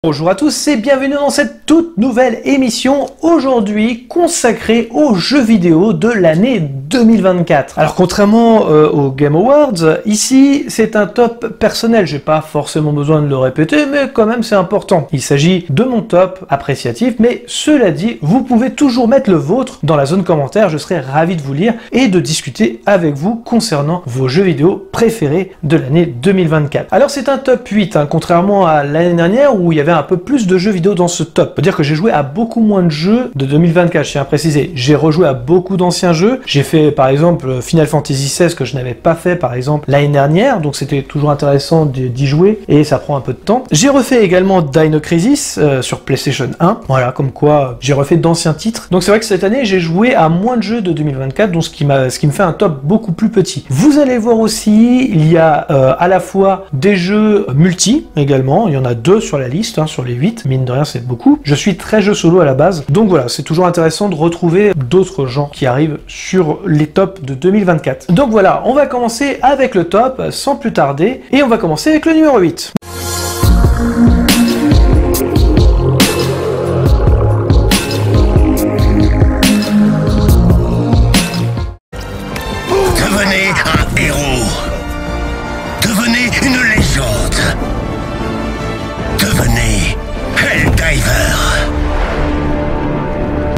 Bonjour à tous et bienvenue dans cette toute nouvelle émission aujourd'hui consacrée aux jeux vidéo de l'année 2024. Alors contrairement aux Game Awards, ici c'est un top personnel, j'ai pas forcément besoin de le répéter mais quand même c'est important. Il s'agit de mon top appréciatif mais cela dit, vous pouvez toujours mettre le vôtre dans la zone commentaire, je serai ravi de vous lire et de discuter avec vous concernant vos jeux vidéo préférés de l'année 2024. Alors c'est un top 8, contrairement à l'année dernière où il y avait un peu plus de jeux vidéo dans ce top. On peut dire que j'ai joué à beaucoup moins de jeux de 2024, je tiens à préciser. J'ai rejoué à beaucoup d'anciens jeux. J'ai fait par exemple Final Fantasy XVI que je n'avais pas fait par exemple l'année dernière, donc c'était toujours intéressant d'y jouer et ça prend un peu de temps. J'ai refait également Dino Crisis sur PlayStation 1, voilà, comme quoi j'ai refait d'anciens titres. Donc c'est vrai que cette année j'ai joué à moins de jeux de 2024, donc ce qui me fait un top beaucoup plus petit. Vous allez voir aussi, il y a à la fois des jeux multi également, il y en a 2 sur la liste, sur les 8, mine de rien c'est beaucoup. Je suis très jeu solo à la base, donc voilà, c'est toujours intéressant de retrouver d'autres gens qui arrivent sur les tops de 2024. Donc voilà, on va commencer avec le top sans plus tarder, et on va commencer avec le numéro 8. Devenez un héros. Devenez une légende. Devenez Helldiver.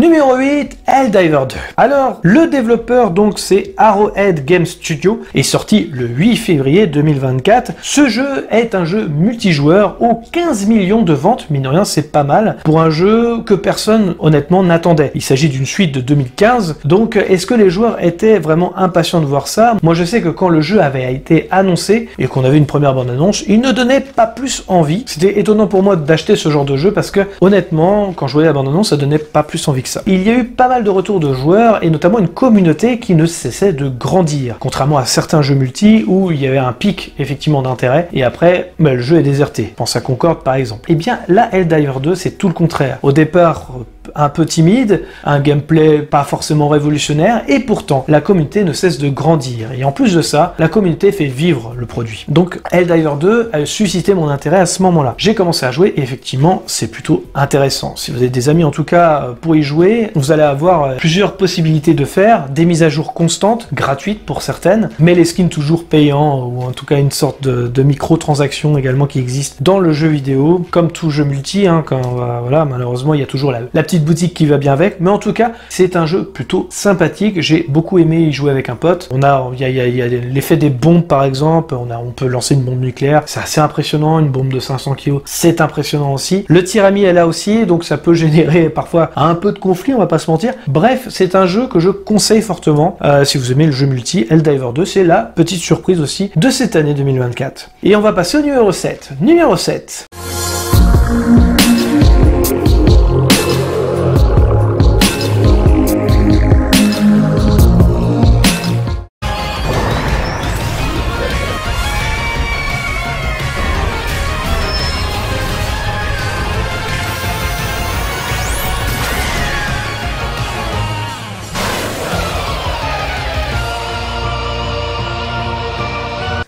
Numéro 8, Helldiver 2. Alors, le développeur, donc, c'est Arrowhead Game Studio, est sorti le 8 février 2024. Ce jeu est un jeu multijoueur aux 15 millions de ventes, mine de rien, c'est pas mal, pour un jeu que personne, honnêtement, n'attendait. Il s'agit d'une suite de 2015, donc est-ce que les joueurs étaient vraiment impatients de voir ça? Moi, je sais que quand le jeu avait été annoncé, et qu'on avait une première bande-annonce, il ne donnait pas plus envie. C'était étonnant pour moi d'acheter ce genre de jeu, parce que, honnêtement, quand je voyais la bande-annonce, ça donnait pas plus envie que ça. Il y a eu pas mal de retours de joueurs et notamment une communauté qui ne cessait de grandir, contrairement à certains jeux multi où il y avait un pic effectivement d'intérêt et après le jeu est déserté. Pense à Concorde par exemple. Et bien là, Helldiver 2 c'est tout le contraire. Au départ un peu timide, un gameplay pas forcément révolutionnaire, et pourtant la communauté ne cesse de grandir. Et en plus de ça, la communauté fait vivre le produit. Donc Helldiver 2 a suscité mon intérêt à ce moment-là. J'ai commencé à jouer et effectivement c'est plutôt intéressant. Si vous avez des amis en tout cas pour y jouer, vous allez avoir plusieurs possibilités de faire, des mises à jour constantes, gratuites pour certaines, mais les skins toujours payants, ou en tout cas une sorte de micro-transaction également qui existe dans le jeu vidéo, comme tout jeu multi, quand voilà, malheureusement il y a toujours la petite boutique qui va bien avec, mais en tout cas c'est un jeu plutôt sympathique. J'ai beaucoup aimé y jouer avec un pote. Il y a l'effet des bombes par exemple, on peut lancer une bombe nucléaire, c'est assez impressionnant, une bombe de 500 kg, c'est impressionnant aussi. Le tir ami est là aussi, donc ça peut générer parfois un peu de conflit, on va pas se mentir. Bref, c'est un jeu que je conseille fortement si vous aimez le jeu multi. Helldiver 2, c'est la petite surprise aussi de cette année 2024. Et on va passer au numéro 7. Numéro 7.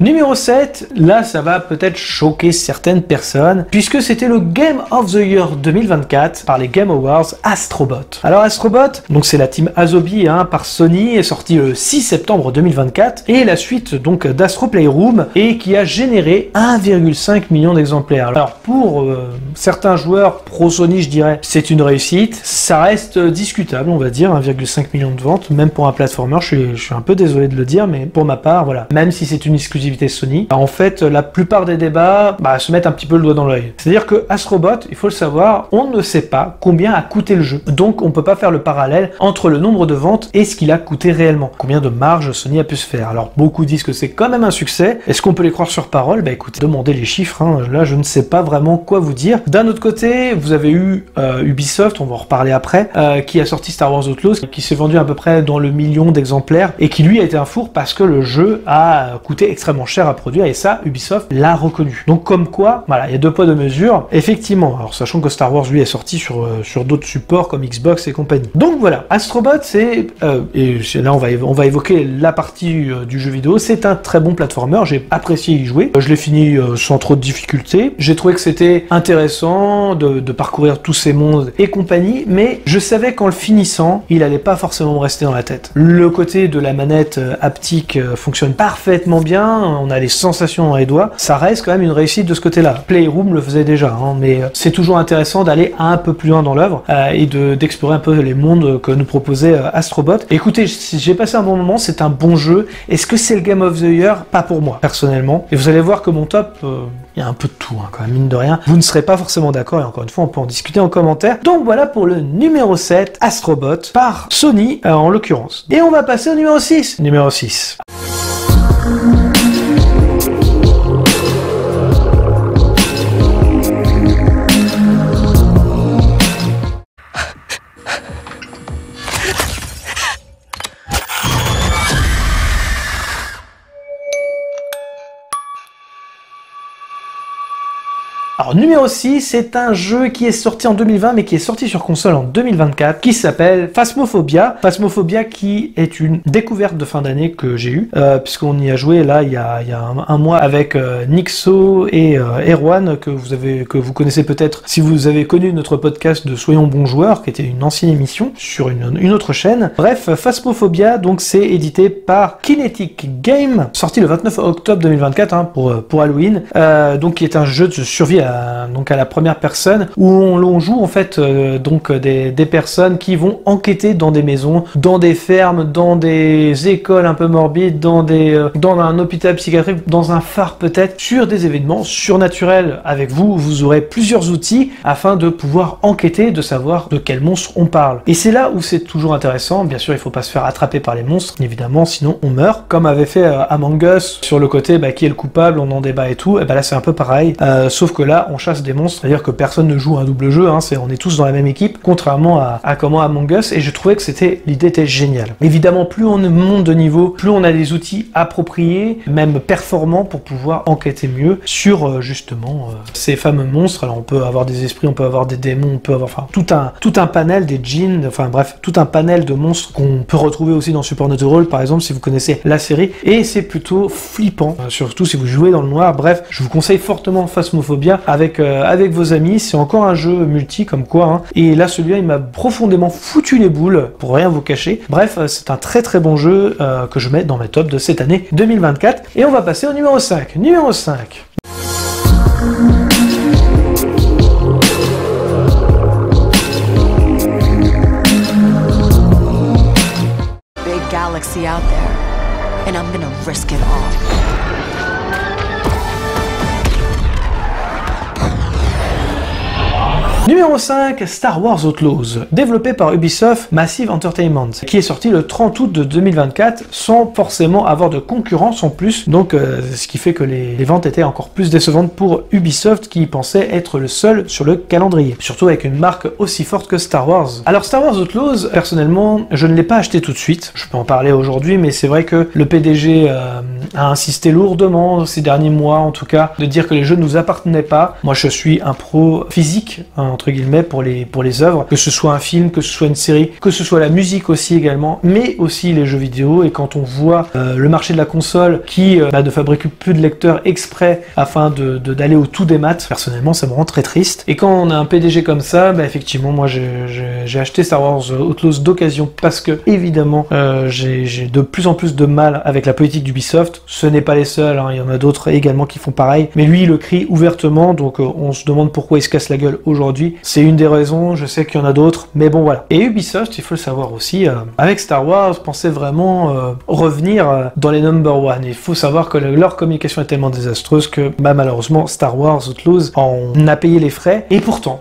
Numéro 7, là ça va peut-être choquer certaines personnes, puisque c'était le Game of the Year 2024 par les Game Awards Astro Bot. Alors Astro Bot, donc c'est la team Asobi par Sony, est sorti le 6 septembre 2024, et la suite donc d'Astro Playroom, et qui a généré 1,5 million d'exemplaires. Alors pour certains joueurs pro Sony, je dirais, c'est une réussite, ça reste discutable, on va dire, 1,5 million de ventes, même pour un platformer, je suis un peu désolé de le dire, mais pour ma part, voilà, même si c'est une exclusivité Sony, en fait la plupart des débats se mettent un petit peu le doigt dans l'œil. C'est-à-dire que Astro Bot, il faut le savoir, on ne sait pas combien a coûté le jeu. Donc on peut pas faire le parallèle entre le nombre de ventes et ce qu'il a coûté réellement. Combien de marge Sony a pu se faire. Alors beaucoup disent que c'est quand même un succès. Est-ce qu'on peut les croire sur parole? Écoutez, demandez les chiffres, là je ne sais pas vraiment quoi vous dire. D'un autre côté, vous avez eu Ubisoft, on va en reparler après, qui a sorti Star Wars Outlaws, qui s'est vendu à peu près dans le million d'exemplaires et qui lui a été un four parce que le jeu a coûté extrêmement extrêmement cher à produire, et ça, Ubisoft l'a reconnu. Donc comme quoi, voilà, il y a 2 poids 2 mesures, effectivement, alors sachant que Star Wars, lui, est sorti sur d'autres supports comme Xbox et compagnie. Donc voilà, Astrobot, c'est, et là on va évoquer la partie du jeu vidéo, c'est un très bon platformer, j'ai apprécié y jouer, je l'ai fini sans trop de difficultés, j'ai trouvé que c'était intéressant de parcourir tous ces mondes et compagnie, mais je savais qu'en le finissant, il allait pas forcément me rester dans la tête. Le côté de la manette haptique fonctionne parfaitement bien, on a les sensations dans les doigts, ça reste quand même une réussite de ce côté-là. Playroom le faisait déjà, hein, mais c'est toujours intéressant d'aller un peu plus loin dans l'œuvre et d'explorer un peu les mondes que nous proposait Astrobot. Et écoutez, j'ai passé un bon moment, c'est un bon jeu. Est-ce que c'est le Game of the Year? Pas pour moi, personnellement. Et vous allez voir que mon top, il y a un peu de tout, hein, quand même, mine de rien. Vous ne serez pas forcément d'accord, et encore une fois, on peut en discuter en commentaire. Donc voilà pour le numéro 7, Astrobot, par Sony, en l'occurrence. Et on va passer au numéro 6. Numéro 6. Alors numéro 6, c'est un jeu qui est sorti en 2020 mais qui est sorti sur console en 2024 qui s'appelle Phasmophobia. Phasmophobia qui est une découverte de fin d'année que j'ai eue puisqu'on y a joué là il y a un mois avec Nixo et Erwan que vous connaissez peut-être si vous avez connu notre podcast de Soyons bons joueurs qui était une ancienne émission sur une autre chaîne. Bref, Phasmophobia donc c'est édité par Kinetic Game, sorti le 29 octobre 2024 hein, pour Halloween, donc qui est un jeu de survie à la première personne où on joue en fait donc des personnes qui vont enquêter dans des maisons, dans des fermes, dans des écoles un peu morbides, dans un hôpital psychiatrique, dans un phare peut-être, sur des événements surnaturels. Avec vous, vous aurez plusieurs outils afin de pouvoir enquêter, de savoir de quel monstre on parle. Et c'est là où c'est toujours intéressant. Bien sûr, il faut pas se faire attraper par les monstres, évidemment, sinon on meurt. Comme avait fait Among Us sur le côté qui est le coupable, on en débat et tout. Et là c'est un peu pareil, sauf que là on chasse des monstres, c'est-à-dire que personne ne joue un double jeu, hein, on est tous dans la même équipe, contrairement à comment Among Us, et je trouvais que l'idée était géniale. Évidemment, plus on monte de niveau, plus on a des outils appropriés, même performants, pour pouvoir enquêter mieux sur justement ces fameux monstres. Alors on peut avoir des esprits, on peut avoir des démons, on peut avoir tout un panel, des djinns, enfin bref, tout un panel de monstres qu'on peut retrouver aussi dans Supernatural, par exemple, si vous connaissez la série, et c'est plutôt flippant, surtout si vous jouez dans le noir. Bref, je vous conseille fortement Phasmophobia avec vos amis, c'est encore un jeu multi comme quoi, hein. Et là celui-là il m'a profondément foutu les boules, pour rien vous cacher. Bref, c'est un très très bon jeu que je mets dans mes tops de cette année 2024, et on va passer au numéro 5. Numéro 5. Big galaxy out there, and I'm gonna risk it all. Numéro 5, Star Wars Outlaws, développé par Ubisoft Massive Entertainment, qui est sorti le 30 août de 2024 sans forcément avoir de concurrence en plus, donc ce qui fait que les ventes étaient encore plus décevantes pour Ubisoft qui pensait être le seul sur le calendrier, surtout avec une marque aussi forte que Star Wars. Alors Star Wars Outlaws, personnellement, je ne l'ai pas acheté tout de suite, je peux en parler aujourd'hui, mais c'est vrai que le PDG a insisté lourdement ces derniers mois, en tout cas, de dire que les jeux ne nous appartenaient pas. Moi je suis un pro physique, entre guillemets, pour les œuvres, que ce soit un film, que ce soit une série, que ce soit la musique aussi également, mais aussi les jeux vidéo. Et quand on voit le marché de la console qui ne fabrique plus de lecteurs exprès afin d'aller au tout des maths, personnellement ça me rend très triste. Et quand on a un PDG comme ça, effectivement moi j'ai acheté Star Wars Outlaws d'occasion parce que évidemment j'ai de plus en plus de mal avec la politique d'Ubisoft. Ce n'est pas les seuls, hein, il y en a d'autres également qui font pareil, mais lui il le crie ouvertement, donc on se demande pourquoi il se casse la gueule aujourd'hui. C'est une des raisons, je sais qu'il y en a d'autres, mais bon voilà. Et Ubisoft, il faut le savoir aussi, avec Star Wars, pensait vraiment revenir dans les number one. Il faut savoir que leur communication est tellement désastreuse que malheureusement Star Wars Outlaws en a payé les frais. Et pourtant,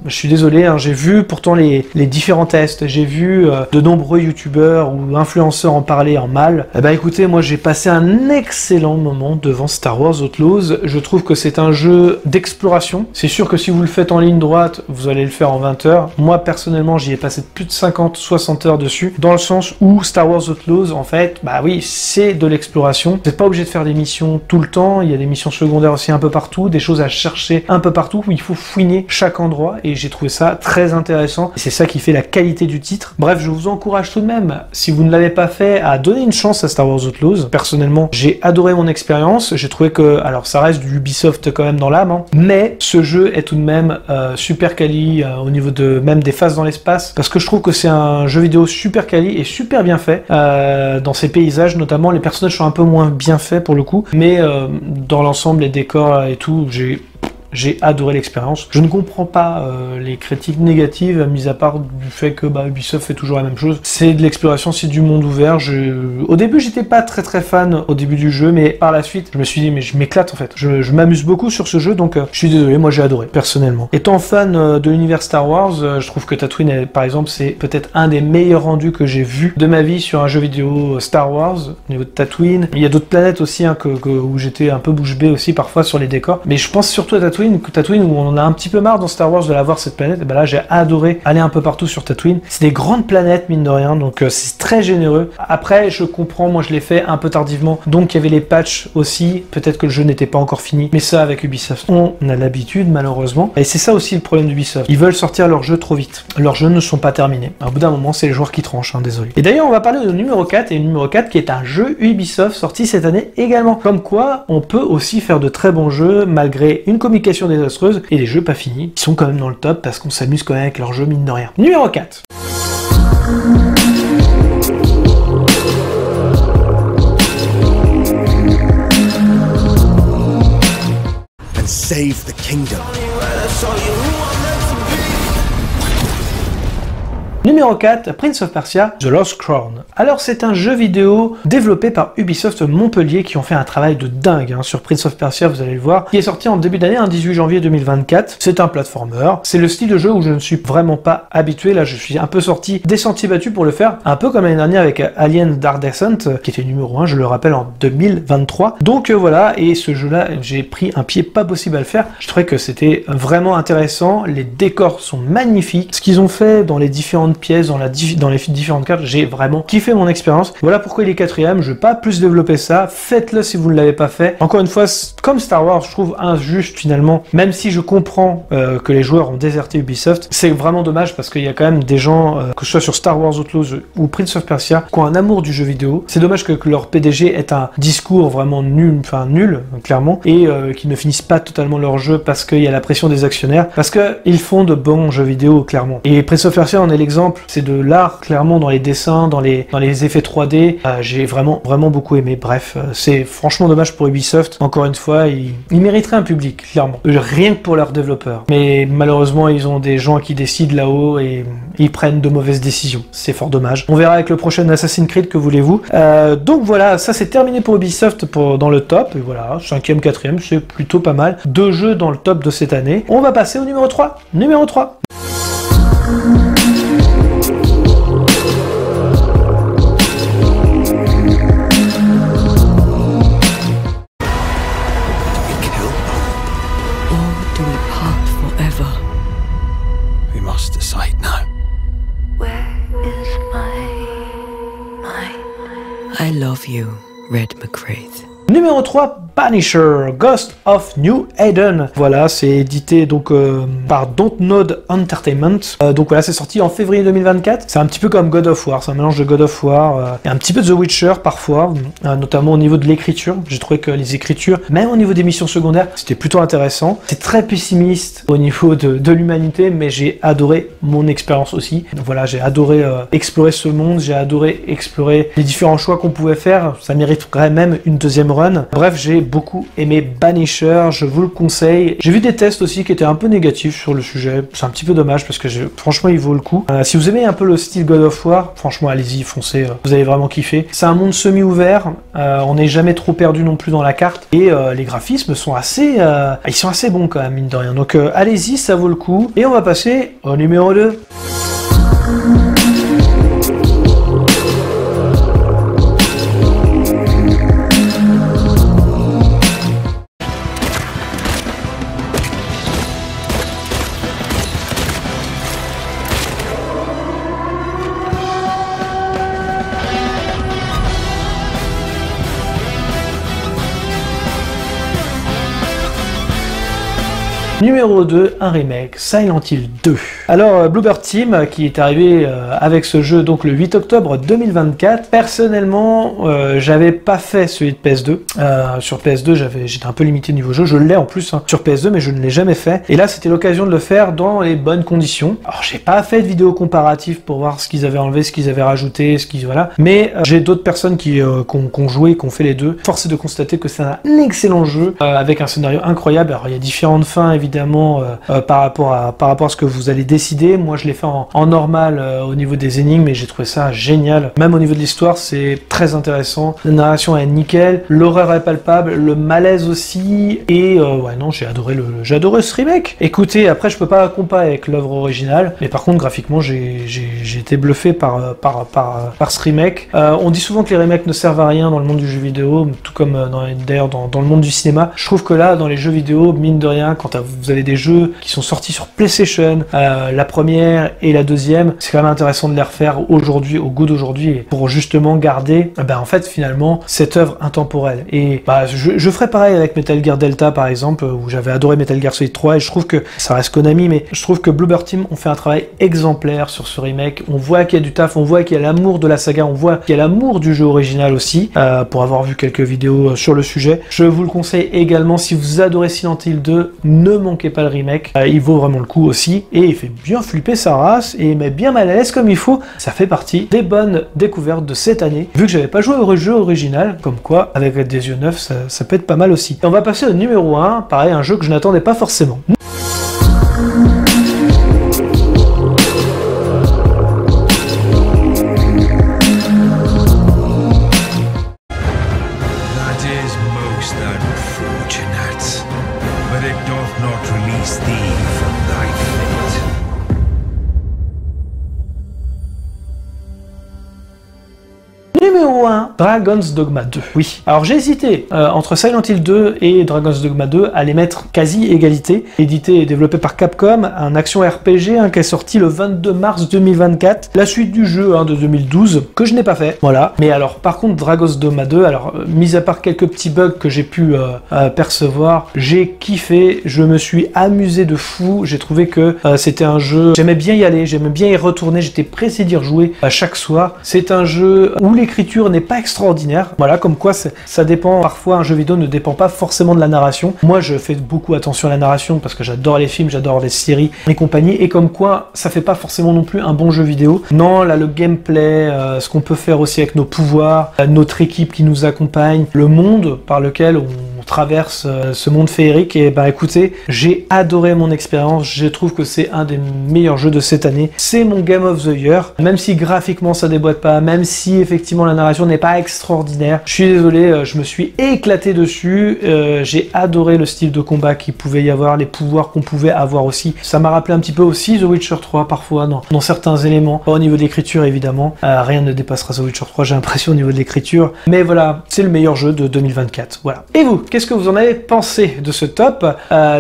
je suis désolé, hein, j'ai vu pourtant les différents tests, j'ai vu de nombreux youtubeurs ou influenceurs en parler en mal. Écoutez, moi j'ai passé un excellent moment devant Star Wars Outlaws. Je trouve que c'est un jeu d'exploration. C'est sûr que si si vous le faites en ligne droite, vous allez le faire en 20 heures. Moi, personnellement, j'y ai passé plus de 50-60 heures dessus, dans le sens où Star Wars Outlaws, en fait, bah oui, c'est de l'exploration. Vous n'êtes pas obligé de faire des missions tout le temps, il y a des missions secondaires aussi un peu partout, des choses à chercher un peu partout, où il faut fouiner chaque endroit, et j'ai trouvé ça très intéressant, et c'est ça qui fait la qualité du titre. Bref, je vous encourage tout de même, si vous ne l'avez pas fait, à donner une chance à Star Wars Outlaws. Personnellement, j'ai adoré mon expérience, j'ai trouvé que, alors ça reste du Ubisoft quand même dans l'âme, hein, mais ce jeu est tout de même super quali au niveau de même des phases dans l'espace, parce que je trouve que c'est un jeu vidéo super quali et super bien fait, dans ses paysages notamment. Les personnages sont un peu moins bien faits pour le coup, mais dans l'ensemble, les décors et tout, j'ai adoré l'expérience. Je ne comprends pas les critiques négatives, mis à part du fait que Ubisoft fait toujours la même chose. C'est de l'exploration, c'est du monde ouvert. Au début, j'étais pas très fan au début du jeu, mais par la suite, je me suis dit, mais je m'éclate en fait. Je m'amuse beaucoup sur ce jeu, donc je suis désolé, moi j'ai adoré, personnellement. Étant fan de l'univers Star Wars, je trouve que Tatooine, par exemple, c'est peut-être un des meilleurs rendus que j'ai vu de ma vie sur un jeu vidéo Star Wars, au niveau de Tatooine. Il y a d'autres planètes aussi, hein, où j'étais un peu bouche bée aussi parfois sur les décors, mais je pense surtout à Tatooine où on en a un petit peu marre dans Star Wars de la voir cette planète, et ben là j'ai adoré aller un peu partout sur Tatooine. C'est des grandes planètes mine de rien, donc c'est très généreux. Après je comprends, moi je l'ai fait un peu tardivement, donc il y avait les patchs aussi, peut-être que le jeu n'était pas encore fini, mais ça avec Ubisoft on a l'habitude malheureusement, et c'est ça aussi le problème d'Ubisoft, ils veulent sortir leurs jeux trop vite, leurs jeux ne sont pas terminés. Au bout d'un moment c'est les joueurs qui tranchent, hein, désolé. Et d'ailleurs on va parler au numéro 4, et le numéro 4 qui est un jeu Ubisoft sorti cette année également, comme quoi on peut aussi faire de très bons jeux malgré une communication désastreuse et des jeux pas finis qui sont quand même dans le top parce qu'on s'amuse quand même avec leurs jeux mine de rien. Numéro 4. And save the kingdom. Numéro 4, Prince of Persia, The Lost Crown. Alors c'est un jeu vidéo développé par Ubisoft Montpellier qui ont fait un travail de dingue hein, sur Prince of Persia, vous allez le voir, qui est sorti en début d'année, 18 janvier 2024. C'est un platformer, c'est le style de jeu où je ne suis vraiment pas habitué, là je suis un peu sorti des sentiers battus pour le faire, un peu comme l'année dernière avec Alien Dark Descent, qui était numéro 1, je le rappelle, en 2023. Donc voilà, et ce jeu-là, j'ai pris un pied pas possible à le faire. Je trouvais que c'était vraiment intéressant, les décors sont magnifiques, ce qu'ils ont fait dans les différentes pièces, dans les différentes cartes, j'ai vraiment kiffé mon expérience. Voilà pourquoi il est 4ème, je vais pas plus développer ça, faites-le si vous ne l'avez pas fait. Encore une fois, comme Star Wars, je trouve injuste finalement, même si je comprends que les joueurs ont déserté Ubisoft, c'est vraiment dommage parce qu'il y a quand même des gens, que ce soit sur Star Wars Outlaws ou Prince of Persia, qui ont un amour du jeu vidéo. C'est dommage que leur PDG ait un discours vraiment nul, clairement, et qu'ils ne finissent pas totalement leur jeu parce qu'il y a la pression des actionnaires, parce qu'ils font de bons jeux vidéo, clairement. Et Prince of Persia en est l'exemple. C'est de l'art, clairement, dans les dessins, dans les effets 3D. J'ai vraiment beaucoup aimé. Bref, c'est franchement dommage pour Ubisoft. Encore une fois, ils mériteraient un public, clairement. Rien que pour leurs développeurs. Mais malheureusement, ils ont des gens qui décident là-haut et ils prennent de mauvaises décisions. C'est fort dommage. On verra avec le prochain Assassin's Creed, que voulez-vous. Donc voilà, ça c'est terminé pour Ubisoft dans le top. Et voilà, 5ème, 4ème, c'est plutôt pas mal. 2 jeux dans le top de cette année. On va passer au numéro 3. Numéro 3. I love you, Red McCraith. Numéro 3, Punisher, Ghost of New Eden. Voilà, c'est édité donc par Dontnod Entertainment. Donc voilà, c'est sorti en février 2024. C'est un petit peu comme God of War, c'est un mélange de God of War et un petit peu de The Witcher parfois, notamment au niveau de l'écriture. J'ai trouvé que les écritures, même au niveau des missions secondaires, c'était plutôt intéressant. C'est très pessimiste au niveau de l'humanité, mais j'ai adoré mon expérience aussi. Donc voilà, j'ai adoré explorer ce monde, j'ai adoré explorer les différents choix qu'on pouvait faire. Ça mériterait même une deuxième run. Bref, j'ai beaucoup aimé Punisher, je vous le conseille. J'ai vu des tests aussi qui étaient un peu négatifs sur le sujet. C'est un petit peu dommage parce que franchement, il vaut le coup. Si vous aimez un peu le style God of War, franchement, allez-y, foncez. Vous allez vraiment kiffer. C'est un monde semi-ouvert. On n'est jamais trop perdu non plus dans la carte. Et les graphismes sont assez bons quand même, mine de rien. Donc allez-y, ça vaut le coup. Et on va passer au numéro 2. Numéro 2, un remake, Silent Hill 2. Alors Bluebird Team qui est arrivé avec ce jeu donc le 8 octobre 2024. Personnellement, j'avais pas fait celui de PS2. Sur PS2, j'étais un peu limité niveau jeu. Je l'ai en plus sur PS2, mais je ne l'ai jamais fait. Et là, c'était l'occasion de le faire dans les bonnes conditions. Alors, j'ai pas fait de vidéo comparative pour voir ce qu'ils avaient enlevé, ce qu'ils avaient rajouté, voilà. Mais j'ai d'autres personnes qui ont joué, qui ont fait les deux. Force est de constater que c'est un excellent jeu avec un scénario incroyable. Alors, il y a différentes fins évidemment par rapport à ce que vous allez décider. Moi, je l'ai fait en normal au niveau des énigmes, et j'ai trouvé ça génial. Même au niveau de l'histoire, c'est très intéressant. La narration est nickel, l'horreur est palpable, le malaise aussi, et ouais non, j'ai adoré ce remake. Écoutez, après je peux pas comparer avec l'œuvre originale, mais par contre graphiquement j'ai été bluffé par ce remake. On dit souvent que les remakes ne servent à rien dans le monde du jeu vidéo, tout comme d'ailleurs dans le monde du cinéma. Je trouve que là, dans les jeux vidéo, mine de rien, quand vous avez des jeux qui sont sortis sur PlayStation, la première et la deuxième, c'est quand même intéressant de les refaire aujourd'hui, au goût d'aujourd'hui, pour justement garder en fait finalement cette œuvre intemporelle. Et je ferai pareil avec Metal Gear Delta par exemple, où j'avais adoré Metal Gear Solid 3, et je trouve que ça reste Konami, mais je trouve que Bluebird Team ont fait un travail exemplaire sur ce remake. On voit qu'il y a du taf, on voit qu'il y a l'amour de la saga, on voit qu'il y a l'amour du jeu original aussi, pour avoir vu quelques vidéos sur le sujet. Je vous le conseille également, si vous adorez Silent Hill 2, ne manquez pas le remake, il vaut vraiment le coup aussi, et il fait bien flipper sa race, et il met bien mal à l'aise comme il faut. Ça fait partie des bonnes découvertes de cette année, vu que j'avais pas joué au jeu original, comme quoi avec des yeux neufs ça peut être pas mal aussi. Et on va passer au numéro 1, pareil, un jeu que je n'attendais pas forcément. Numéro 1, Dragon's Dogma 2. Oui, alors j'ai hésité entre Silent Hill 2 et Dragon's Dogma 2 à les mettre quasi égalité. Édité et développé par Capcom, un action RPG qui est sorti le 22 mars 2024. La suite du jeu de 2012, que je n'ai pas fait. Voilà. Mais alors, par contre, Dragon's Dogma 2, alors, mis à part quelques petits bugs que j'ai pu percevoir, j'ai kiffé, je me suis amusé de fou. J'ai trouvé que c'était un jeu, j'aimais bien y aller, j'aimais bien y retourner, j'étais pressé d'y rejouer chaque soir. C'est un jeu où l'écriture n'est pas extraordinaire. Voilà, comme quoi ça dépend. Parfois, un jeu vidéo ne dépend pas forcément de la narration. Moi, je fais beaucoup attention à la narration parce que j'adore les films, j'adore les séries et compagnie. Et comme quoi, ça fait pas forcément non plus un bon jeu vidéo. Non, là, le gameplay, ce qu'on peut faire aussi avec nos pouvoirs, notre équipe qui nous accompagne, le monde par lequel on traverse ce monde féerique, et écoutez, j'ai adoré mon expérience, je trouve que c'est un des meilleurs jeux de cette année, c'est mon Game of the Year, même si graphiquement ça déboîte pas, même si effectivement la narration n'est pas extraordinaire, je suis désolé, je me suis éclaté dessus, j'ai adoré le style de combat qu'il pouvait y avoir, les pouvoirs qu'on pouvait avoir aussi, ça m'a rappelé un petit peu aussi The Witcher 3 parfois, dans certains éléments, pas au niveau de l'écriture évidemment, rien ne dépassera The Witcher 3, j'ai l'impression au niveau de l'écriture, mais voilà, c'est le meilleur jeu de 2024, voilà. Et vous, qu'est-ce que vous en avez pensé de ce top?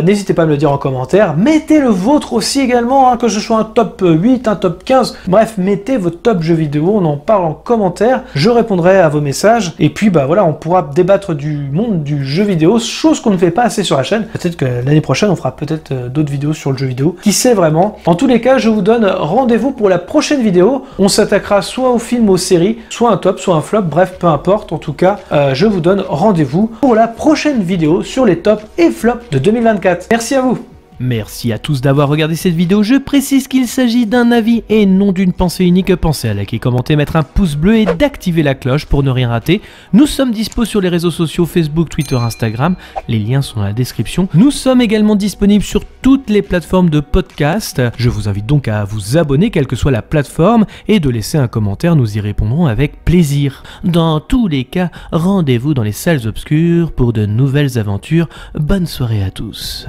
N'hésitez pas à me le dire en commentaire. Mettez le vôtre aussi également, que ce soit un top 8, un top 15. Bref, mettez votre top jeux vidéo, on en parle en commentaire. Je répondrai à vos messages. Et puis, voilà, on pourra débattre du monde du jeu vidéo, chose qu'on ne fait pas assez sur la chaîne. Peut-être que l'année prochaine, on fera peut-être d'autres vidéos sur le jeu vidéo. Qui sait vraiment? En tous les cas, je vous donne rendez-vous pour la prochaine vidéo. On s'attaquera soit aux films, aux séries, soit un top, soit un flop. Bref, peu importe. En tout cas, je vous donne rendez-vous pour la prochaine vidéo sur les tops et flops de 2024. Merci à vous. Merci à tous d'avoir regardé cette vidéo, je précise qu'il s'agit d'un avis et non d'une pensée unique. Pensez à liker, commenter, mettre un pouce bleu et d'activer la cloche pour ne rien rater. Nous sommes dispo sur les réseaux sociaux Facebook, Twitter, Instagram, les liens sont dans la description. Nous sommes également disponibles sur toutes les plateformes de podcast. Je vous invite donc à vous abonner quelle que soit la plateforme et de laisser un commentaire, nous y répondrons avec plaisir. Dans tous les cas, rendez-vous dans les salles obscures pour de nouvelles aventures. Bonne soirée à tous.